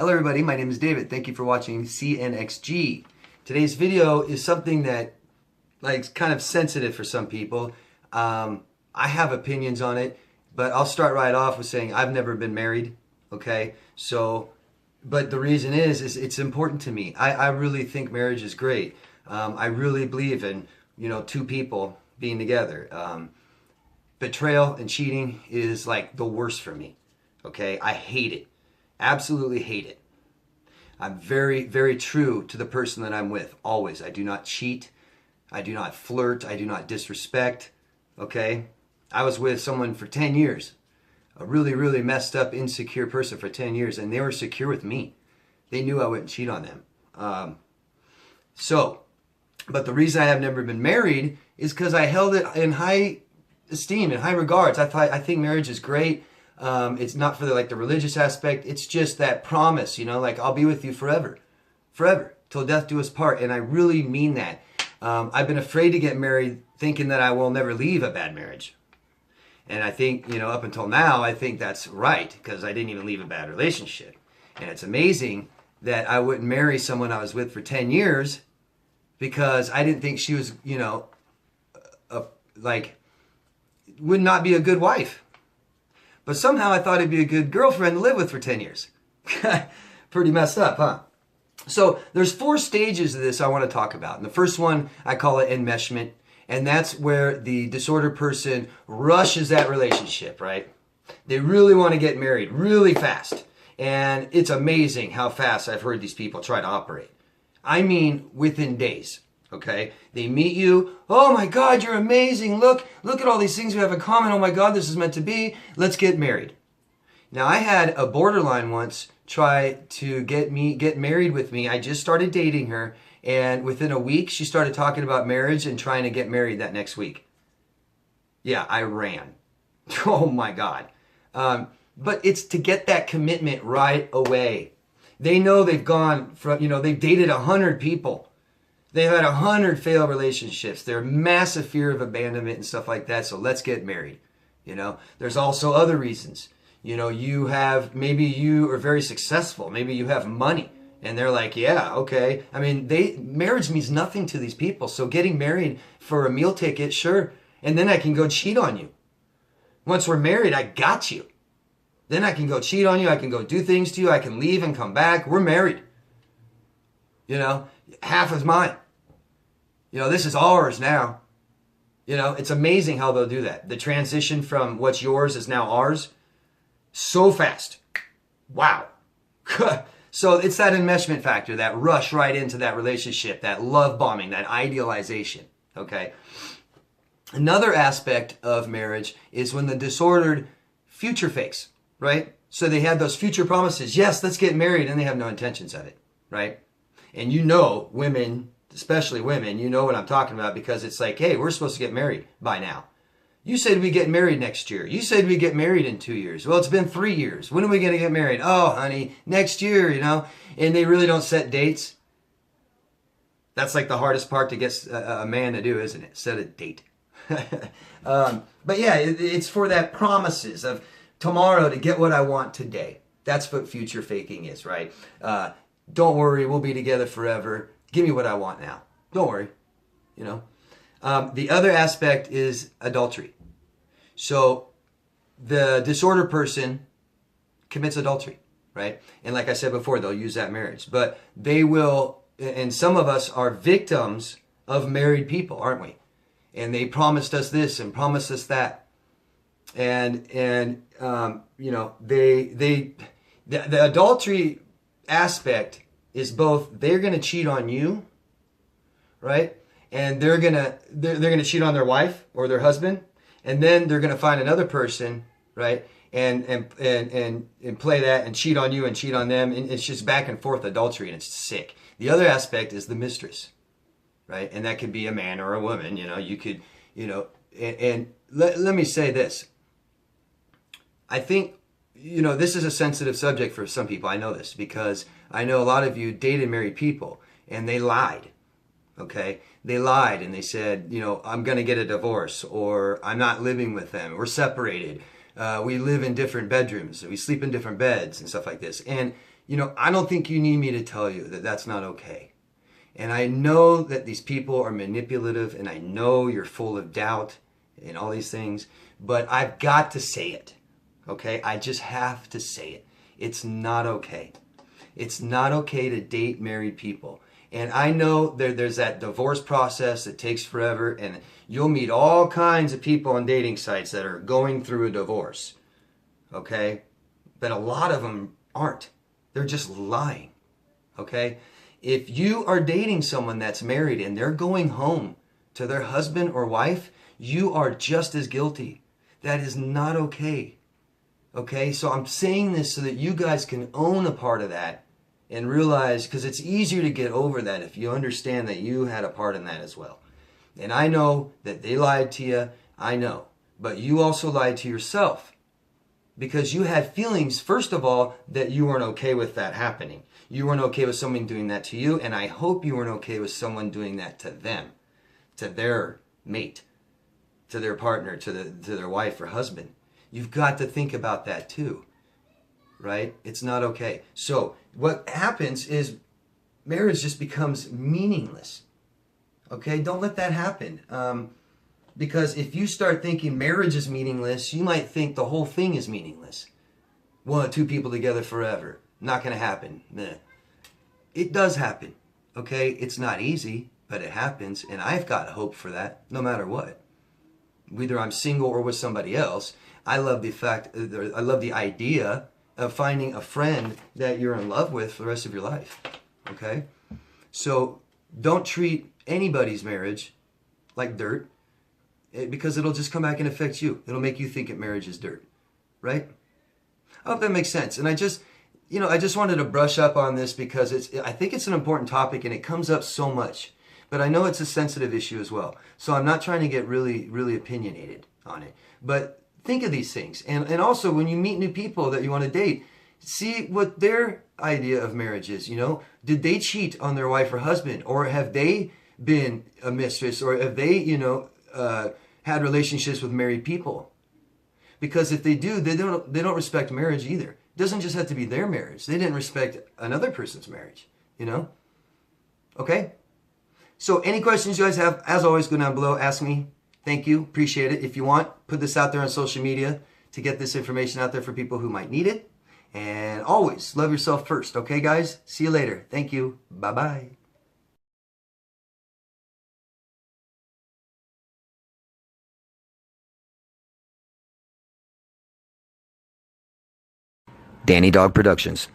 Hello everybody, my name is David. Thank you for watching CNXG. Today's video is something that kind of sensitive for some people. I have opinions on it, but I'll start right off with saying I've never been married, okay? But the reason is it's important to me. I really think marriage is great. I really believe in, two people being together. Betrayal and cheating is like the worst for me, okay? I hate it. Absolutely hate it. I'm very, very true to the person that I'm with, always. I do not cheat. I do not flirt. I do not disrespect, okay? I was with someone for 10 years, a really, really messed up, insecure person for 10 years, and they were secure with me. They knew I wouldn't cheat on them. But the reason I have never been married is because I held it in high esteem, in high regards. I think marriage is great. It's not for the religious aspect. It's just that promise, I'll be with you forever, till death do us part. And I really mean that. I've been afraid to get married thinking that I will never leave a bad marriage. And I think, up until now, I think that's right because I didn't even leave a bad relationship. And it's amazing that I wouldn't marry someone I was with for 10 years because I didn't think she was, would not be a good wife. But somehow I thought it'd be a good girlfriend to live with for 10 years. Pretty messed up, huh? So there's 4 stages of this I want to talk about. And the first one, I call it enmeshment. And that's where the disordered person rushes that relationship, right? They really want to get married really fast. And it's amazing how fast I've heard these people try to operate. I mean, within days. Okay, they meet you. Oh my God, you're amazing. Look at all these things we have in common. Oh my God, this is meant to be. Let's get married. Now, I had a borderline once try to get married with me. I just started dating her, and within a week, she started talking about marriage and trying to get married that next week. Yeah, I ran. Oh my God. But it's to get that commitment right away. They know they've gone from, they've dated 100 people. They've had 100 failed relationships. They're massive fear of abandonment and stuff like that. So let's get married. There's also other reasons. Maybe you are very successful. Maybe you have money. And they're like, yeah, okay. I mean, marriage means nothing to these people. So getting married for a meal ticket, sure. And then I can go cheat on you. Once we're married, I got you. Then I can go cheat on you. I can go do things to you. I can leave and come back. We're married. Half is mine. This is ours now. It's amazing how they'll do that. The transition from what's yours is now ours. So fast. Wow. So it's that enmeshment factor, that rush right into that relationship, that love bombing, that idealization. Okay. Another aspect of marriage is when the disordered future fakes, right? So they have those future promises. Yes, let's get married. And they have no intentions of it, right? And women, especially women, you know what I'm talking about because it's like, hey, we're supposed to get married by now. You said we get married next year. You said we get married in 2 years. Well, it's been 3 years. When are we going to get married? Oh, honey, next year, And they really don't set dates. That's like the hardest part to get a man to do, isn't it? Set a date. But yeah, it's for that promises of tomorrow to get what I want today. That's what future faking is, right? Don't worry, we'll be together forever. Give me what I want now. Don't worry, The other aspect is adultery. So the disordered person commits adultery, right? And like I said before, they'll use that marriage. But they will, and some of us are victims of married people, aren't we? And they promised us this and promised us that. And the adultery aspect is both they're going to cheat on you, right? And they're going to cheat on their wife or their husband, and then they're going to find another person, right? And play that and cheat on you and cheat on them, and it's just back and forth adultery, and it's sick. The other aspect is the mistress, right? And that could be a man or a woman, you could, and let me say this. I think this is a sensitive subject for some people. I know this because I know a lot of you dated married people and they lied. Okay? They lied and they said, I'm going to get a divorce, or I'm not living with them. We're separated. We live in different bedrooms. We sleep in different beds and stuff like this. And I don't think you need me to tell you that that's not okay. And I know that these people are manipulative, and I know you're full of doubt and all these things, but I've got to say it, okay? I just have to say it. It's not okay. It's not okay to date married people. And I know there's that divorce process that takes forever, and you'll meet all kinds of people on dating sites that are going through a divorce, okay? But a lot of them aren't. They're just lying, okay? If you are dating someone that's married and they're going home to their husband or wife, you are just as guilty. That is not okay. Okay, so I'm saying this so that you guys can own a part of that and realize, because it's easier to get over that if you understand that you had a part in that as well. And I know that they lied to you, I know. But you also lied to yourself because you had feelings, first of all, that you weren't okay with that happening. You weren't okay with someone doing that to you, and I hope you weren't okay with someone doing that to them, to their mate, to their partner, to their wife or husband. You've got to think about that too, right? It's not okay. So what happens is marriage just becomes meaningless. Okay, don't let that happen. Because if you start thinking marriage is meaningless, you might think the whole thing is meaningless. Two people together forever. Not going to happen. Meh. It does happen. Okay, it's not easy, but it happens, and I've got hope for that, no matter what. Whether I'm single or with somebody else, I love the idea of finding a friend that you're in love with for the rest of your life. Okay? So don't treat anybody's marriage like dirt, because it'll just come back and affect you. It'll make you think that marriage is dirt. Right? I hope that makes sense. And I just wanted to brush up on this because I think it's an important topic and it comes up so much. But I know it's a sensitive issue as well. So I'm not trying to get really, really opinionated on it. But think of these things. And also, when you meet new people that you want to date, see what their idea of marriage is. Did they cheat on their wife or husband? Or have they been a mistress? Or have they, had relationships with married people? Because if they do, they don't respect marriage either. It doesn't just have to be their marriage. They didn't respect another person's marriage, Okay? So any questions you guys have, as always, go down below. Ask me. Thank you. Appreciate it. If you want, put this out there on social media to get this information out there for people who might need it. And always love yourself first. Okay, guys? See you later. Thank you. Bye-bye. Danny Dog Productions.